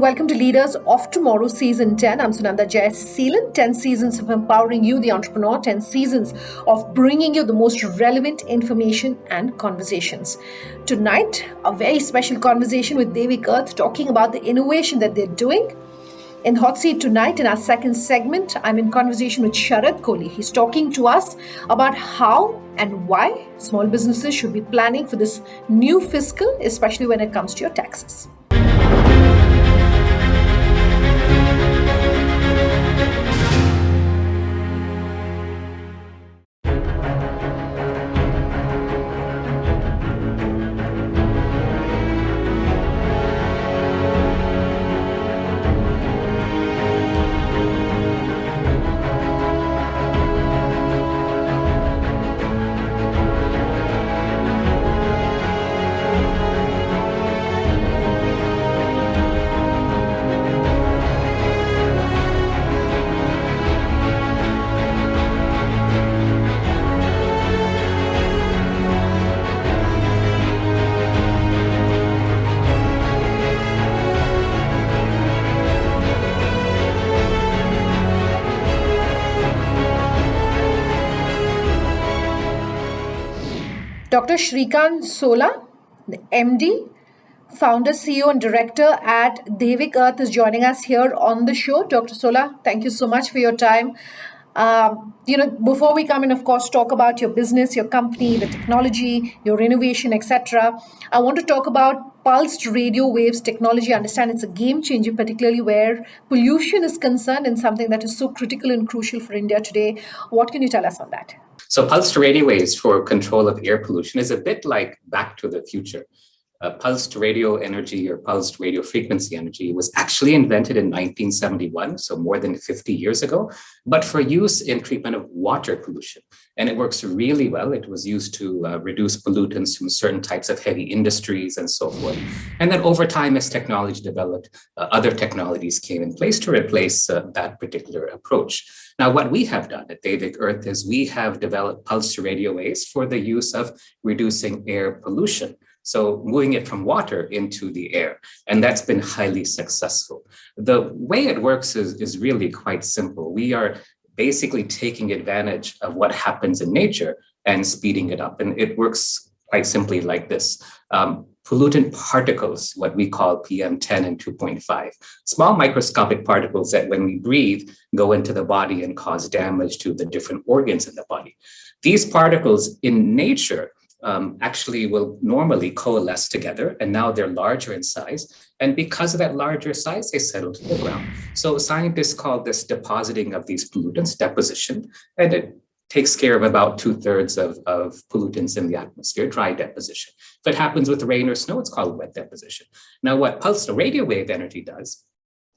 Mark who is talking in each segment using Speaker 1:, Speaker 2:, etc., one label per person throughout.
Speaker 1: welcome to Leaders of Tomorrow Season 10. I'm Sunanda Jayasseelan. 10 seasons of empowering you, the entrepreneur, 10 seasons of bringing you the most relevant information and conversations. Tonight, a very special conversation with Devic Earth talking about the innovation that they're doing. In Hot Seat tonight, in our second segment, I'm in conversation with Sharad Kohli. He's talking to us about how and why small businesses should be planning for this new fiscal, especially when it comes to your taxes. Dr. Srikant Sola, the MD, founder, CEO, and director at Devic Earth is joining us here on the show. Dr. Sola, thank you so much for your time. Before we come in, of course, talk about your business, your company, the technology, your innovation, etc., I want to talk about pulsed radio waves technology. I understand it's a game changer, particularly where pollution is concerned and something that is so critical and crucial for India today. What can you tell us on that?
Speaker 2: So pulsed radio waves for control of air pollution is a bit like Back to the Future. Pulsed radio energy or pulsed radio frequency energy was actually invented in 1971, so more than 50 years ago, but for use in treatment of water pollution. And it works really well. It was used to reduce pollutants from certain types of heavy industries and so forth. And then over time, as technology developed, other technologies came in place to replace that particular approach. Now, what we have done at Devic Earth is we have developed pulsed radio waves for the use of reducing air pollution. So moving it from water into the air, and that's been highly successful. The way it works is really quite simple. We are basically taking advantage of what happens in nature and speeding it up. And it works quite simply like this. Pollutant particles, what we call PM10 and 2.5, small microscopic particles that when we breathe go into the body and cause damage to the different organs in the body. These particles in nature actually will normally coalesce together, and now they're larger in size. And because of that larger size, they settle to the ground. So scientists call this depositing of these pollutants deposition, and it takes care of about 2/3 of pollutants in the atmosphere, dry deposition. If it happens with rain or snow, it's called wet deposition. Now, what pulsed radio wave energy does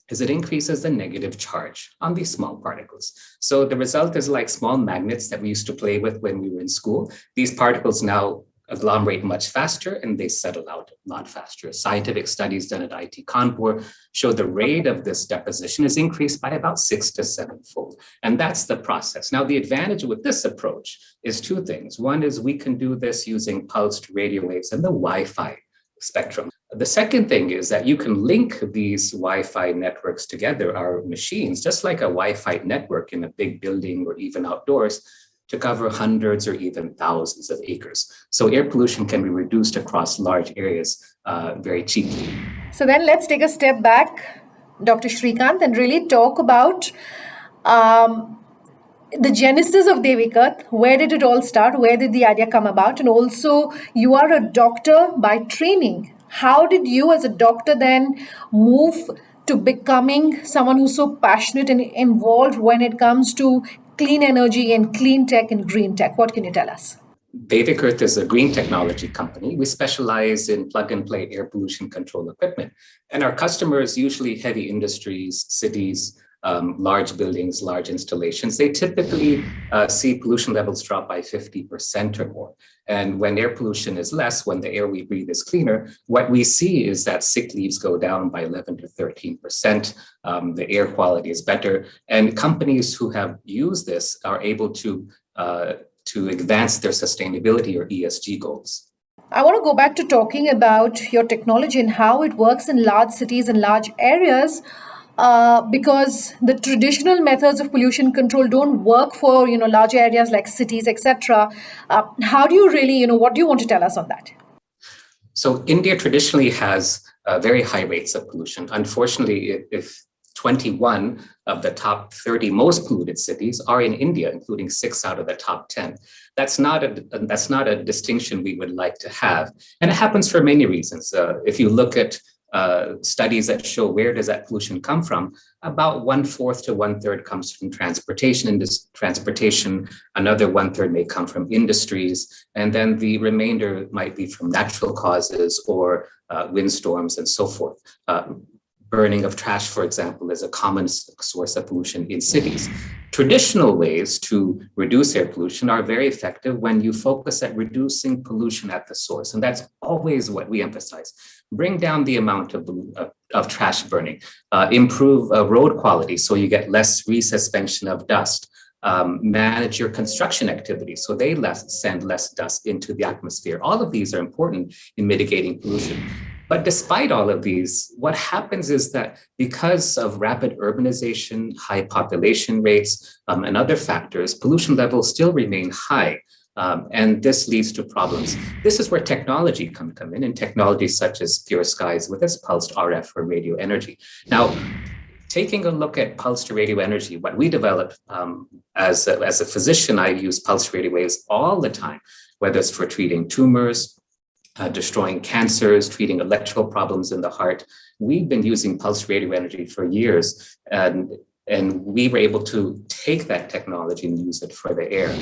Speaker 2: is it increases the negative charge on these small particles. So the result is like small magnets that we used to play with when we were in school. These particles now agglomerate much faster and they settle out a lot faster. Scientific studies done at IT Kanpur show the rate of this deposition is increased by about 6 to 7-fold. And that's the process. Now, the advantage with this approach is two things. One is we can do this using pulsed radio waves and the Wi-Fi spectrum. The second thing is that you can link these Wi-Fi networks together, our machines, just like a Wi-Fi network in a big building or even outdoors, to cover hundreds or even thousands of acres. So air pollution can be reduced across large areas very cheaply.
Speaker 1: So then let's take a step back, Dr. Srikant, and really talk about the genesis of Devic Earth. Where did it all start? Where did the idea come about? And also, you are a doctor by training. How did you as a doctor then move to becoming someone who's so passionate and involved when it comes to clean energy and clean tech and green tech? What can you tell us?
Speaker 2: Devic Earth is a green technology company. We specialize in plug-and-play air pollution control equipment. And our customers, usually heavy industries, cities, large buildings, large installations, they typically see pollution levels drop by 50% or more. And when air pollution is less, when the air we breathe is cleaner, what we see is that sick leaves go down by 11 to 13%. The air quality is better. And companies who have used this are able to advance their sustainability or ESG goals.
Speaker 1: I want to go back to talking about your technology and how it works in large cities and large areas, because the traditional methods of pollution control don't work for large areas like cities, etc. How do you really, what do you want to tell us on that?
Speaker 2: So India traditionally has very high rates of pollution. Unfortunately, if 21 of the top 30 most polluted cities are in India, including 6 out of the top 10. That's not a distinction we would like to have. And it happens for many reasons. If you look at studies that show where does that pollution come from, about 1/4 to 1/3 comes from transportation. Another 1/3 may come from industries, and then the remainder might be from natural causes or windstorms and so forth. Burning of trash, for example, is a common source of pollution in cities. Traditional ways to reduce air pollution are very effective when you focus at reducing pollution at the source. And that's always what we emphasize. Bring down the amount of trash burning, improve road quality so you get less resuspension of dust. Manage your construction activities so they send less dust into the atmosphere. All of these are important in mitigating pollution. But despite all of these, what happens is that because of rapid urbanization, high population rates, and other factors, pollution levels still remain high. And this leads to problems. This is where technology can come in, and technologies such as Pure Skies with its pulsed RF or radio energy. Now, taking a look at pulsed radio energy, what we developed as a physician, I use pulsed radio waves all the time, whether it's for treating tumors, destroying cancers, treating electrical problems in the heart. We've been using pulsed radio energy for years, and we were able to take that technology and use it for the air.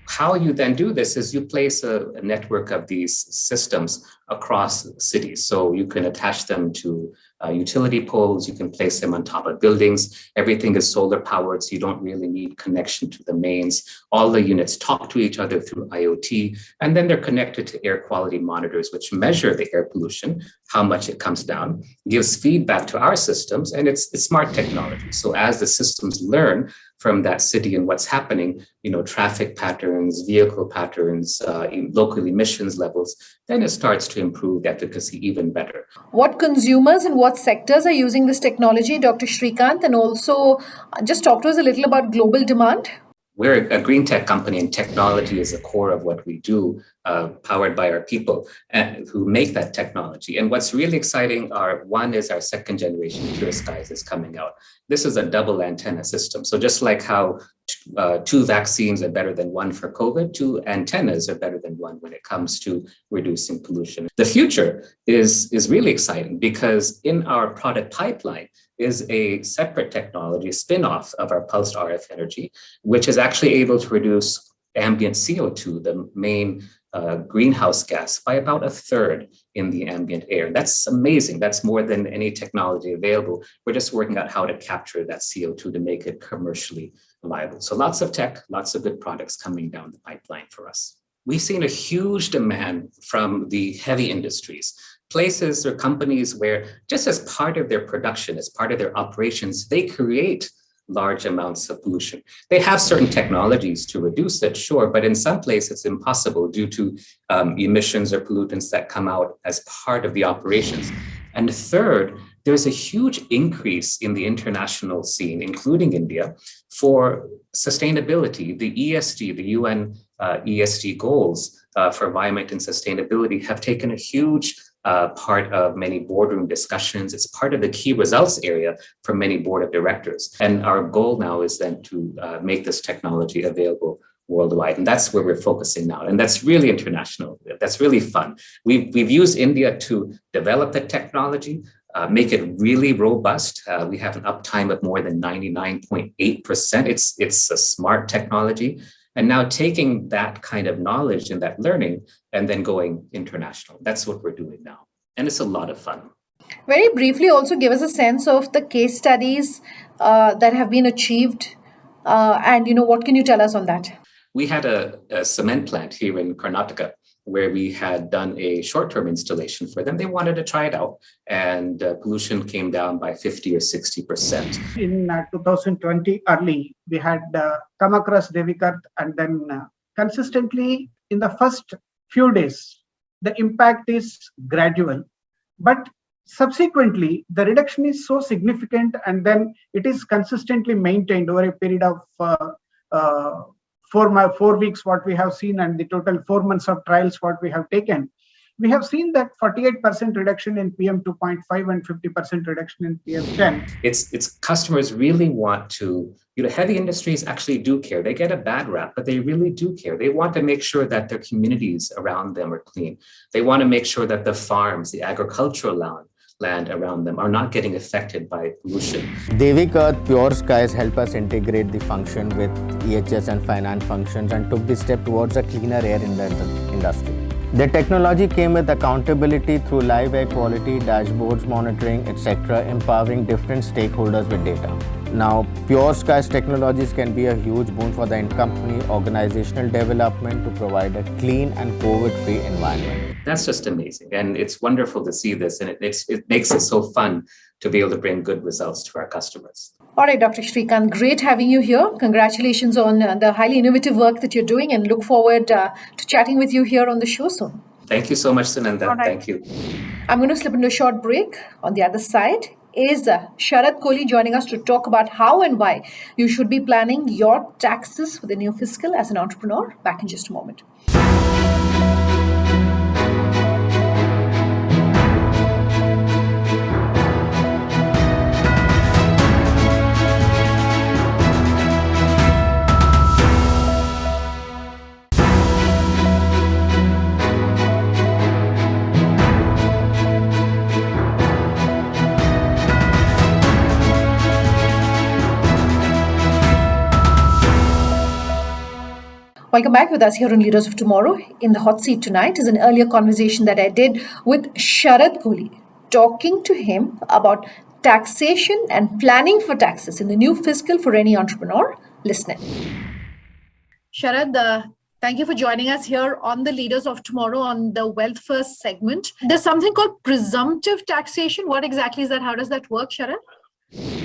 Speaker 2: How you then do this is you place a network of these systems across cities. So you can attach them to utility poles, you can place them on top of buildings. Everything is solar powered, so you don't really need connection to the mains. All the units talk to each other through IoT, and then they're connected to air quality monitors, which measure the air pollution, how much it comes down, gives feedback to our systems, and it's smart technology. So as the systems learn from that city and what's happening, traffic patterns, vehicle patterns, local emissions levels, then it starts to improve efficacy even better.
Speaker 1: What consumers and what sectors are using this technology, Dr. Srikant? And also, just talk to us a little about global demand.
Speaker 2: We're a green tech company, and technology is the core of what we do, powered by our people who make that technology. And what's really exciting one is our second generation Pure Skies is coming out. This is a double antenna system. So just like how two vaccines are better than one for COVID, two antennas are better than one when it comes to reducing pollution. The future is really exciting because in our product pipeline is a separate technology, a spin-off of our pulsed RF energy, which is actually able to reduce ambient CO2, the main greenhouse gas, by about 1/3 in the ambient air. That's amazing. That's more than any technology available. We're just working out how to capture that CO2 to make it commercially viable. So lots of tech, lots of good products coming down the pipeline for us. We've seen a huge demand from the heavy industries, places or companies where just as part of their production, as part of their operations, they create large amounts of pollution. They have certain technologies to reduce it, sure, but in some places it's impossible due to emissions or pollutants that come out as part of the operations. And third, there's a huge increase in the international scene, including India, for sustainability. The ESG, the UN ESG goals for environment and sustainability have taken a huge part of many boardroom discussions. It's part of the key results area for many board of directors. And our goal now is then to make this technology available worldwide. And that's where we're focusing now. And that's really international. That's really fun. We've used India to develop the technology, make it really robust. We have an uptime of more than 99.8%. It's a smart technology. And now taking that kind of knowledge and that learning and then going international. That's what we're doing now. And it's a lot of fun.
Speaker 1: Very briefly, also give us a sense of the case studies that have been achieved. And, what can you tell us on that?
Speaker 2: We had a cement plant here in Karnataka where we had done a short-term installation for them. They wanted to try it out, and pollution came down by 50 or 60%.
Speaker 3: In 2020 early, we had come across Devic Earth, and then consistently in the first few days, the impact is gradual, but subsequently the reduction is so significant, and then it is consistently maintained over a period of 4 weeks, what we have seen, and the total 4 months of trials what we have taken. We have seen that 48% reduction in PM 2.5 and 50% reduction in PM 10.
Speaker 2: It's customers really want to, heavy industries actually do care. They get a bad rap, but they really do care. They want to make sure that their communities around them are clean. They want to make sure that the farms, the agricultural land around them are not getting affected by pollution.
Speaker 4: Devic Earth Pure Skies help us integrate the function with EHS and finance functions and took the step towards a cleaner air in the industry. The technology came with accountability through live air quality, dashboards monitoring, etc., empowering different stakeholders with data. Now, Pure Skies technologies can be a huge boon for the company organizational development to provide a clean and COVID-free environment.
Speaker 2: That's just amazing. And it's wonderful to see this. And it makes it so fun to be able to bring good results to our customers.
Speaker 1: All right, Dr. Srikant, great having you here. Congratulations on the highly innovative work that you're doing, and look forward to chatting with you here on the show soon.
Speaker 2: Thank you so much, Sunanda.
Speaker 1: All right.
Speaker 2: Thank you.
Speaker 1: I'm going to slip into a short break. On the other side is Sharad Kohli joining us to talk about how and why you should be planning your taxes for the new fiscal as an entrepreneur. Back in just a moment. Welcome back with us here on Leaders of Tomorrow. In the hot seat tonight is an earlier conversation that I did with Sharad Kohli, talking to him about taxation and planning for taxes in the new fiscal for any entrepreneur listening. Sharad, thank you for joining us here on the Leaders of Tomorrow on the Wealth First segment. There's something called presumptive taxation. What exactly is that? How does that work, Sharad?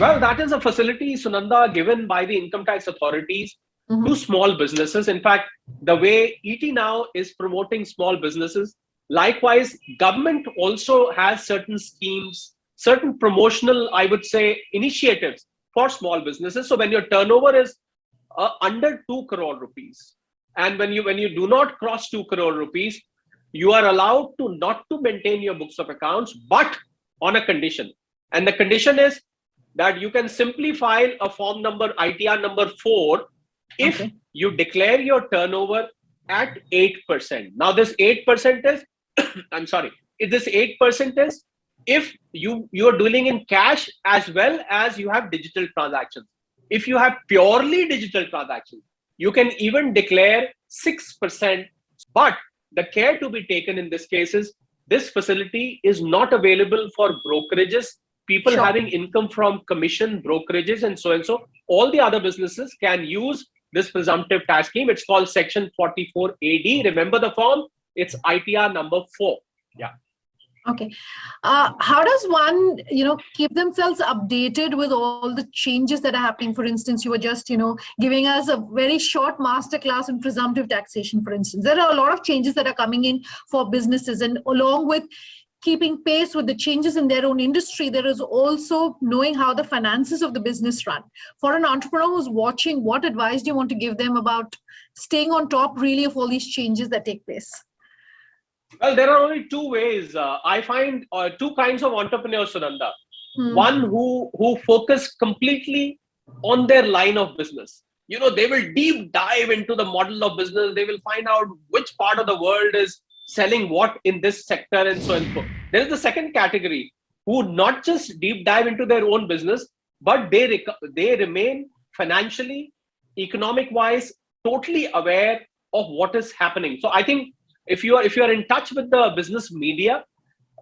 Speaker 5: Well, that is a facility, Sunanda, given by the income tax authorities to small businesses. In fact, the way ET now is promoting small businesses, likewise, government also has certain schemes, certain promotional, I would say, initiatives for small businesses. So when your turnover is under 2 crore rupees, and when you do not cross 2 crore rupees, you are allowed to not to maintain your books of accounts, but on a condition. And the condition is that you can simply file a form number ITR number 4 if you declare your turnover at 8%. Now this 8% is, I'm sorry, this 8% is if you're dealing in cash as well as you have digital transactions. If you have purely digital transactions, you can even declare 6%. But the care to be taken in this case is this facility is not available for brokerages, people having income from commission, brokerages, and so. All the other businesses can use this presumptive tax scheme. It's called Section 44AD. Remember the form? It's ITR number 4. Yeah.
Speaker 1: Okay. How does one, keep themselves updated with all the changes that are happening? For instance, you were just, giving us a very short masterclass in presumptive taxation, for instance. There are a lot of changes that are coming in for businesses, and along with keeping pace with the changes in their own industry, there is also knowing how the finances of the business run. For an entrepreneur who's watching, what advice do you want to give them about staying on top really of all these changes that take place?
Speaker 5: Well, there are only two ways. I find two kinds of entrepreneurs, Sunanda. One who focus completely on their line of business. They will deep dive into the model of business. They will find out which part of the world is selling what in this sector, and so and so. There is the second category who not just deep dive into their own business, but they remain financially, economic wise, totally aware of what is happening. So I think if you are in touch with the business media,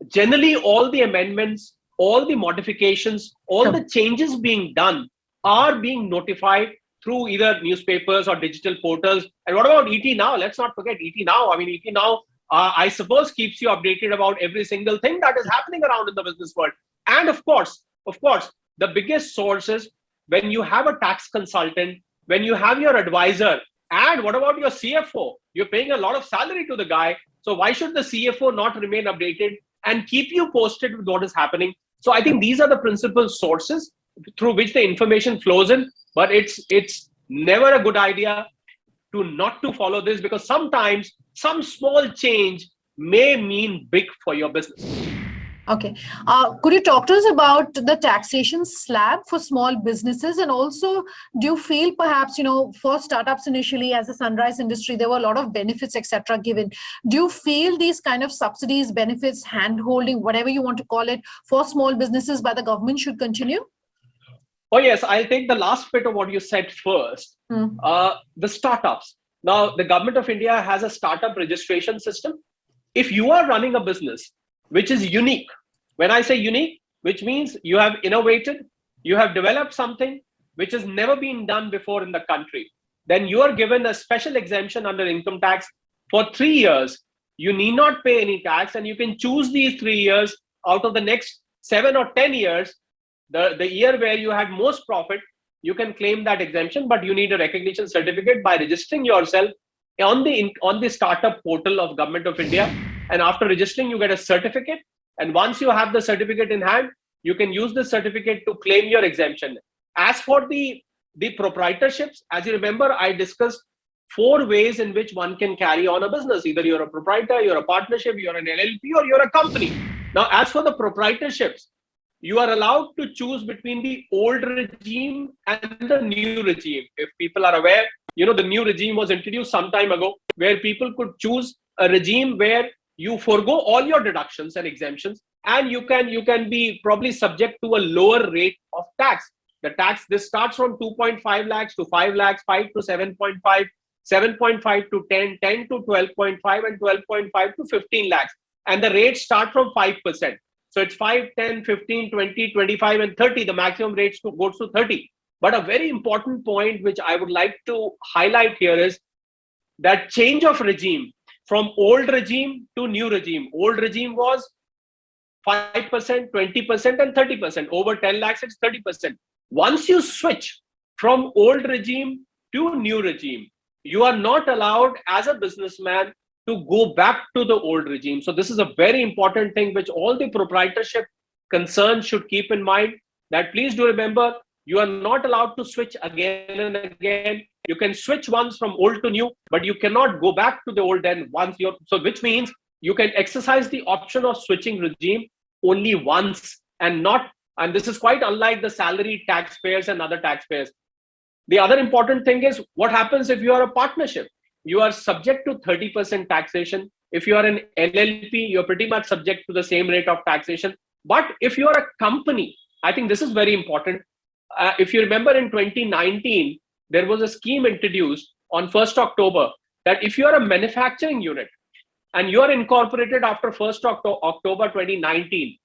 Speaker 5: generally all the amendments, all the modifications, all the changes being done are being notified through either newspapers or digital portals. And what about ET Now? Let's not forget ET Now. I mean, ET Now, I suppose, keeps you updated about every single thing that is happening around in the business world. And of course, the biggest source is when you have a tax consultant, when you have your advisor And what about your CFO? You're paying a lot of salary to the guy. So why should the CFO not remain updated and keep you posted with what is happening? So I think these are the principal sources through which the information flows in. But it's never a good idea not to follow this, because sometimes some small change may mean big for your business.
Speaker 1: Okay. Could you talk to us about the taxation slab for small businesses? And also, do you feel perhaps, for startups initially as a sunrise industry, there were a lot of benefits, etc. given. Do you feel these kind of subsidies, benefits, hand-holding, whatever you want to call it, for small businesses by the government should continue?
Speaker 5: Oh, yes. I'll take the last bit of what you said first. The startups. Now, the government of India has a startup registration system. If you are running a business which is unique, when I say unique, which means you have innovated, you have developed something which has never been done before in the country, then you are given a special exemption under income tax for 3 years. You need not pay any tax, and you can choose these 3 years out of the next 7 or 10 years. The year where you had most profit, you can claim that exemption, but you need a recognition certificate by registering yourself on the startup portal of Government of India. And after registering, you get a certificate. And once you have the certificate in hand, you can use the certificate to claim your exemption. As for the proprietorships, as you remember, I discussed 4 ways in which one can carry on a business. Either you're a proprietor, you're a partnership, you're an LLP, or you're a company. Now, as for the proprietorships, you are allowed to choose between the old regime and the new regime. If people are aware, the new regime was introduced some time ago, where people could choose a regime where you forego all your deductions and exemptions, and you can be probably subject to a lower rate of tax. The tax, this starts from 2.5 lakhs to 5 lakhs, 5 to 7.5, 7.5 to 10, 10 to 12.5, and 12.5 to 15 lakhs. And the rates start from 5%. So it's 5, 10, 15, 20, 25, and 30. The maximum rates goes to 30. But a very important point which I would like to highlight here is that change of regime from old regime to new regime. Old regime was 5%, 20%, and 30%. Over 10 lakhs, it's 30%. Once you switch from old regime to new regime, you are not allowed as a businessman to go back to the old regime. So this is a very important thing which all the proprietorship concerns should keep in mind, that please do remember, you are not allowed to switch again and again. You can switch once from old to new, but you cannot go back to the old which means you can exercise the option of switching regime only once, and this is quite unlike the salary taxpayers and other taxpayers. The other important thing is what happens if you are a partnership. You are subject to 30% taxation. If you are an LLP, you're pretty much subject to the same rate of taxation. But if you are a company, I think this is very important. If you remember in 2019, there was a scheme introduced on 1st October that if you are a manufacturing unit and you are incorporated after 1st October 2019,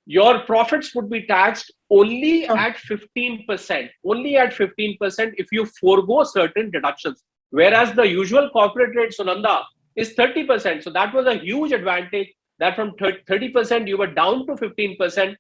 Speaker 5: your profits would be taxed only at 15%. Only at 15% if you forego certain deductions. Whereas the usual corporate rate, Sunanda, is 30%. So that was a huge advantage, that from 30% you were down to 15%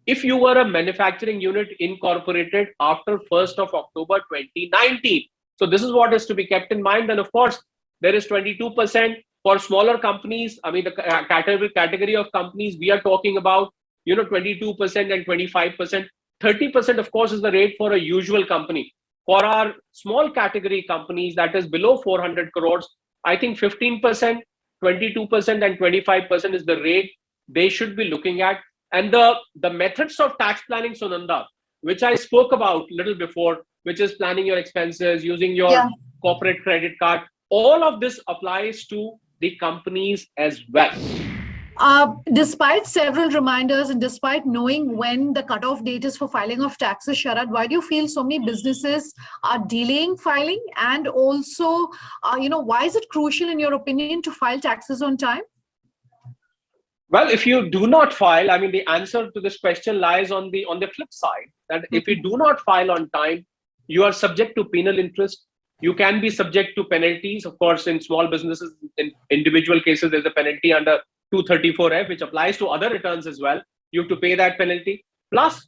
Speaker 5: if you were a manufacturing unit incorporated after 1st of October 2019. So this is what is to be kept in mind. And of course, there is 22% for smaller companies. I mean, the category of companies we are talking about, 22% and 25%. 30%, of course, is the rate for a usual company. For our small category companies, that is below 400 crores, I think 15%, 22%, and 25% is the rate they should be looking at. And the methods of tax planning, Sunanda, which I spoke about a little before, which is planning your expenses, using your corporate credit card, all of this applies to the companies as well.
Speaker 1: Despite several reminders and despite knowing when the cutoff date is for filing of taxes, Sharad, why do you feel so many businesses are delaying filing? And also, why is it crucial, in your opinion, to file taxes on time?
Speaker 5: Well, if you do not file, I mean, the answer to this question lies on the flip side, that if you do not file on time, you are subject to penal interest. You can be subject to penalties. Of course, in small businesses, in individual cases, there's a penalty under 234F, which applies to other returns as well. You have to pay that penalty. Plus,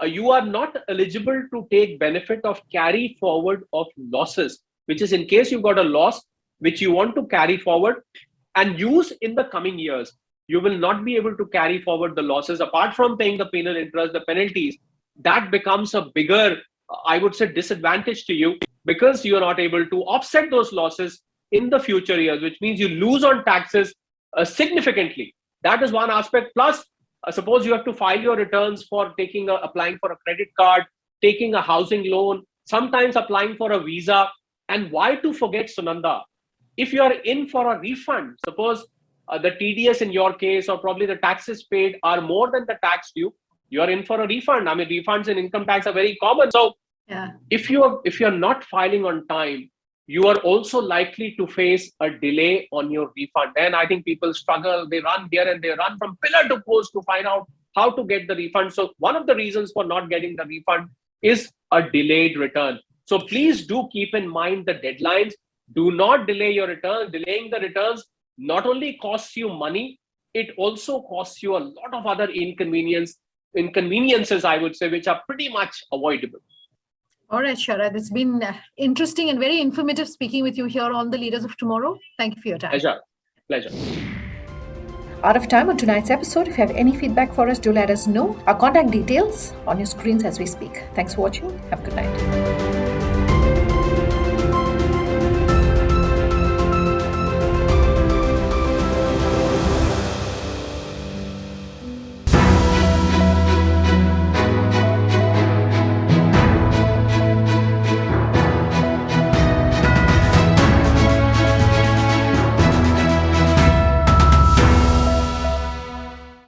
Speaker 5: you are not eligible to take benefit of carry forward of losses which is in case you've got a loss, which you want to carry forward and use in the coming years. You will not be able to carry forward the losses apart from paying the penal interest, the penalties. That becomes a bigger, I would say, disadvantage to you because you're not able to offset those losses in the future years, which means you lose on taxes significantly. That is one aspect. Plus, suppose you have to file your returns for applying for a credit card, taking a housing loan, sometimes applying for a visa. And why to forget, Sunanda, if you are in for a refund, suppose the TDS in your case or probably the taxes paid are more than the tax due, you are in for a refund. I mean, refunds in income tax are very common. So if you're not filing on time, you are also likely to face a delay on your refund. And I think people struggle, they run here and they run from pillar to post to find out how to get the refund. So one of the reasons for not getting the refund is a delayed return. So please do keep in mind the deadlines. Do not delay your returns. Delaying the returns not only costs you money, it also costs you a lot of other inconveniences, I would say, which are pretty much avoidable.
Speaker 1: All right, Sharad, it's been interesting and very informative speaking with you here on the Leaders of Tomorrow. Thank you for your time.
Speaker 5: Pleasure.
Speaker 1: Out of time on tonight's episode. If you have any feedback for us, do let us know. Our contact details on your screens as we speak. Thanks for watching. Have a good night.